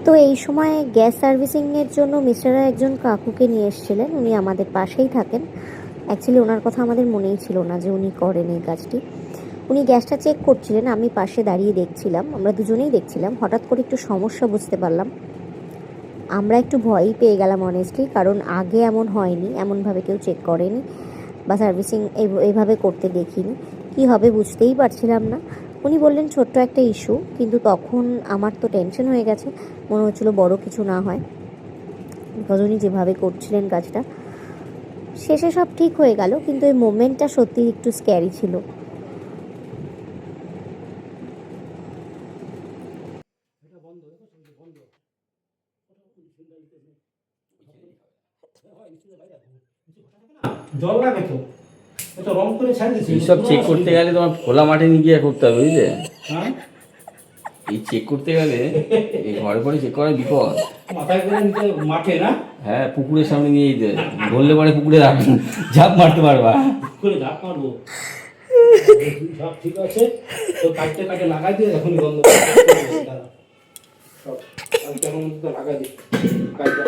তো এই সময় গ্যাস সার্ভিসিংয়ের জন্য মিস্টাররা একজন কাকুকে নিয়ে এসেছিলেন। উনি আমাদের পাশেই থাকেন। অ্যাকচুয়ালি ওনার কথা আমাদের মনেই ছিল না যে উনি করেন এই কাজটি। উনি গ্যাসটা চেক করছিলেন, আমি পাশে দাঁড়িয়ে দেখছিলাম, আমরা দুজনেই দেখছিলাম। হঠাৎ করে একটু সমস্যা বুঝতে পারলাম। আমরা একটু ভয়ই পেয়ে গেলাম অনেস্টলি, কারণ আগে এমন হয়নি, এমনভাবে কেউ চেক করেনি বা সার্ভিসিং এইভাবে করতে দেখিনি। কী হবে বুঝতেই পারছিলাম না। উনি বললেন ছোট্ট একটা ইস্যু, কিন্তু তখন আমার তো টেনশন হয়ে গেছে, মনে হচ্ছিলো বড় কিছু না হয়, বিকজ উনি যেভাবে করছিলেন কাজটা। শেষে সব ঠিক হয়ে গেল, কিন্তু এই মোমেন্টটা সত্যি একটু স্ক্যারি ছিল। জল লাগে তো, এটা রং করে ছাড় দিয়েছে। এইসব চেক করতে গেলে তোমার খোলা মাঠে নিয়ে গিয়ে করতে হবে, বুঝলে? হ্যাঁ, এই চেক করতে গেলে এই ঘরে ঘরে চেক করা বিপদ। মাথায় করে নিতে মাঠে না, হ্যাঁ, পুকুরের সামনে নিয়ে যেতে বললে পরে পুকুরে ঝাঁপ মারতে পারবা। করে ঝাঁপ মারবো। সব ঠিক আছে তো, কাটতে কাটে লাগাই দিয়ে এখনই বন্ধ করে সব আমি কেমন লাগাই দিই কাজটা।